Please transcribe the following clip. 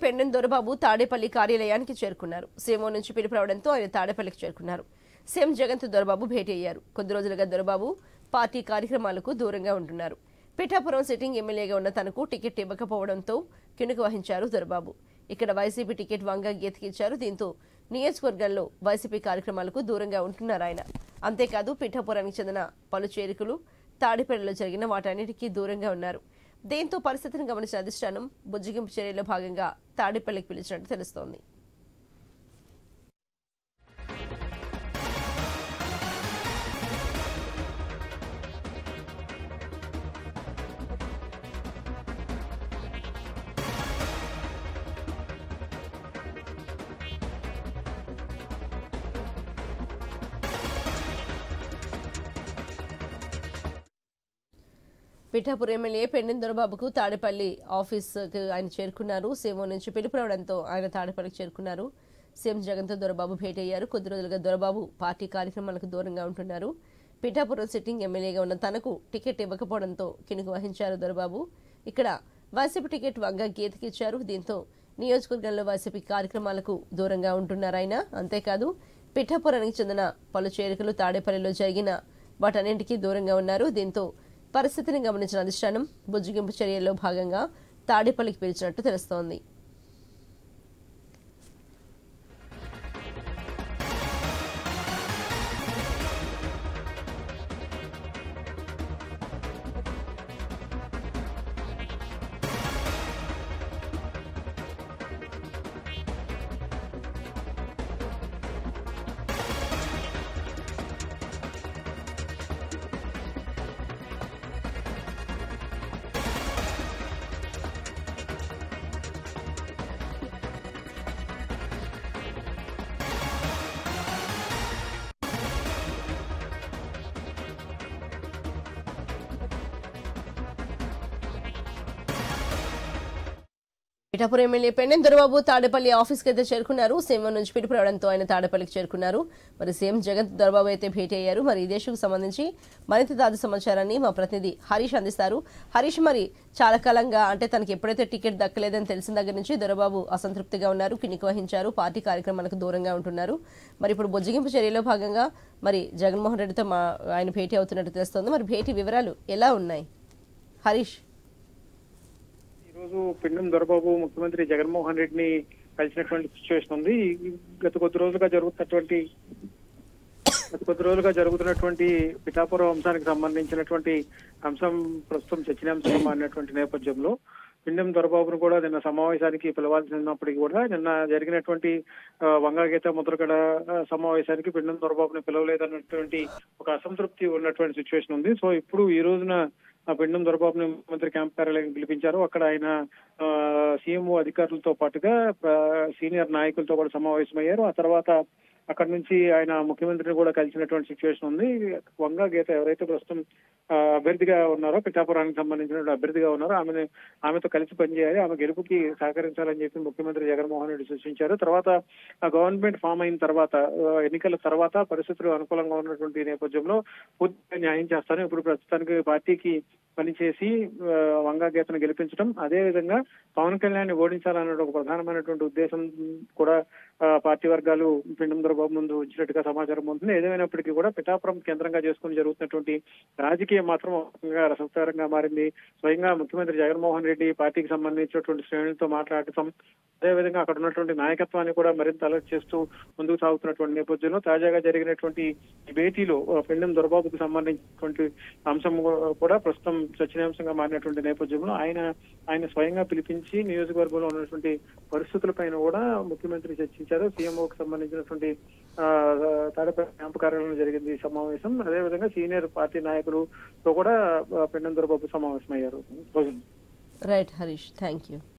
పెండెం దొరబాబు తాడేపల్లి కార్యాలయానికి చేరుకున్నారు. సీఎంఓ నుంచి పిలుపు రావడంతో ఆయన తాడేపల్లికి చేరుకున్నారు. సీఎం జగన్ తో దొరబాబు భేటీ అయ్యారు. కొద్ది రోజులుగా దొరబాబు పార్టీ కార్యక్రమాలకు దూరంగా ఉంటున్నారు. పిఠాపురం సిట్టింగ్ ఎమ్మెల్యేగా ఉన్న తనకు టికెట్ ఇవ్వకపోవడంతో కినుకు వహించారు దొరబాబు. ఇక్కడ వైసీపీ టికెట్ వంగ గీతకి ఇచ్చారు. దీంతో నియోజకవర్గాల్లో వైసీపీ కార్యక్రమాలకు దూరంగా ఉంటున్నారు ఆయన. అంతేకాదు పిఠాపురానికి చెందిన పలు చేరికలు తాడేపల్లిలో జరిగిన వాటన్నిటికీ దూరంగా ఉన్నారు. దీంతో పరిస్థితిని గమనించిన అధిష్టానం బుజ్జగింపు చర్యల్లో భాగంగా తాడేపల్లికి పిలిచినట్టు తెలుస్తోంది. పిఠాపురం ఎమ్మెల్యే పెండెం దొరబాబుకు తాడేపల్లి ఆఫీసుకు ఆయన చేరుకున్నారు. సీఎంఓ నుంచి పిలుపు రావడంతో ఆయన తాడేపల్లికి చేరుకున్నారు. సీఎం జగన్ తో దొరబాబు భేటీ అయ్యారు. కొద్ది రోజులుగా దొరబాబు పార్టీ కార్యక్రమాలకు దూరంగా ఉంటున్నారు. పిఠాపురం సిట్టింగ్ ఎమ్మెల్యేగా ఉన్న తనకు టికెట్ ఇవ్వకపోవడంతో కినుకు వహించారు దొరబాబు. ఇక్కడ వైసీపీ టికెట్ వంగ గీతకి ఇచ్చారు. దీంతో నియోజకవర్గంలో వైసీపీ కార్యక్రమాలకు దూరంగా ఉంటున్నారు ఆయన. అంతేకాదు పిఠాపురానికి చెందిన పలు చేరికలు తాడేపల్లిలో జరిగిన వాటన్నింటికీ దూరంగా ఉన్నారు. దీంతో పరిస్థితిని గమనించిన అధిష్టానం బుజ్జగింపు చర్యల్లో భాగంగా తాడేపల్లికి పిలిచినట్టు తెలుస్తోంది. పిఠాపురం ఎమ్మెల్యే పెండెం దొరబాబు తాడేపల్లి ఆఫీస్కి అయితే చేరుకున్నారు. సీఎం నుంచి పిలుపు రావడంతో ఆయన తాడేపల్లికి చేరుకున్నారు. మరి సీఎం జగన్ దొరబాబు అయితే భేటీ అయ్యారు. మరి ఈ దేశకు సంబంధించి మరింత తాజా సమాచారాన్ని మా ప్రతినిధి హరీష్ అందిస్తారు. హరీష్, మరి చాలా కాలంగా అంటే తనకి ఎప్పుడైతే టికెట్ దక్కలేదని తెలిసిన దగ్గర నుంచి దొరబాబు అసంతృప్తిగా ఉన్నారు, కినికి వహించారు, పార్టీ కార్యక్రమాలకు దూరంగా ఉంటున్నారు. మరి ఇప్పుడు బుజ్జగింపు చర్యలో భాగంగా మరి జగన్మోహన్ రెడ్డితో ఆయన భేటీ అవుతున్నట్టు తెలుస్తోంది. మరి భేటీ వివరాలు ఎలా ఉన్నాయి హరీష్? ఈరోజు పెండెం దొరబాబు ముఖ్యమంత్రి జగన్మోహన్ రెడ్డిని కలిసినటువంటి సిచ్యువేషన్ ఉంది. గత కొద్ది రోజులుగా జరుగుతున్నటువంటి పిఠాపురం అంశానికి సంబంధించినటువంటి అంశం ప్రస్తుతం చర్చనీయాంశంగా మారినటువంటి నేపథ్యంలో పెండెం దొరబాబును కూడా నిన్న సమావేశానికి పిలవాల్సినప్పటికీ కూడా నిన్న జరిగినటువంటి వంగగీత ముద్రగడ సమావేశానికి పెండెం దొరబాబుని పిలవలేదన్నటువంటి ఒక అసంతృప్తి ఉన్నటువంటి సిచ్యువేషన్ ఉంది. సో ఇప్పుడు ఈ రోజున పెండెం దొరబాబుని ముఖ్యమంత్రి క్యాంప్ కార్యాలయం పిలిపించారు. అక్కడ ఆయన సీఎంఓ అధికారులతో పాటుగా సీనియర్ నాయకులతో కూడా సమావేశమయ్యారు. ఆ తర్వాత అక్కడ నుంచి ఆయన ముఖ్యమంత్రిని కూడా కలిసినటువంటి సిచ్యువేషన్ ఉంది. వంగ గీత ఎవరైతే ప్రస్తుతం అభ్యర్థిగా ఉన్నారో, పిఠాపురానికి సంబంధించిన అభ్యర్థిగా ఉన్నారో ఆమెతో కలిసి పనిచేయాలి, ఆమె గెలుపుకి సహకరించాలని చెప్పి ముఖ్యమంత్రి జగన్మోహన్ రెడ్డి సూచించారు. తర్వాత గవర్నమెంట్ ఫామ్ అయిన తర్వాత, ఎన్నికల తర్వాత పరిస్థితులు అనుకూలంగా ఉన్నటువంటి నేపథ్యంలో పూర్తిగా న్యాయం చేస్తాను. ఇప్పుడు ప్రస్తుతానికి పార్టీకి పనిచేసి వంగ గీతను గెలిపించడం, అదే విధంగా పవన్ కళ్యాణ్ ఓడించాలన్న ఒక ప్రధానమైనటువంటి ఉద్దేశం కూడా పార్టీ వర్గాలు పెండెం దొరబాబు ముందు ఉంచినట్టుగా సమాచారం ఉంటుంది. ఏదేమైనప్పటికీ కూడా పిఠాపురం కేంద్రంగా చేసుకుని జరుగుతున్నటువంటి రాజకీయం మాత్రం రసవత్తరంగా మారింది. స్వయంగా ముఖ్యమంత్రి జగన్మోహన్ రెడ్డి పార్టీకి సంబంధించినటువంటి శ్రేణులతో మాట్లాడటం, అదేవిధంగా అక్కడ ఉన్నటువంటి నాయకత్వాన్ని కూడా మరింత అలర్ట్ చేస్తూ ముందుకు సాగుతున్నటువంటి నేపథ్యంలో తాజాగా జరిగినటువంటి భేటీలో పెండెం దొరబాబుకు సంబంధించినటువంటి అంశం కూడా ప్రస్తుతం చర్చనీయాంశంగా మారినటువంటి నేపథ్యంలో ఆయన స్వయంగా పిలిపించి నియోజకవర్గంలో ఉన్నటువంటి పరిస్థితులపైన కూడా ముఖ్యమంత్రి చర్చించారు. సీఎంఓకి సంబంధించినటువంటి తాడేపల్లి క్యాంపు కార్యాలయంలో జరిగింది ఈ సమావేశం. అదేవిధంగా సీనియర్ పార్టీ నాయకులతో కూడా పెండెం దొరబాబు సమావేశమయ్యారు. Right Harish, thank you.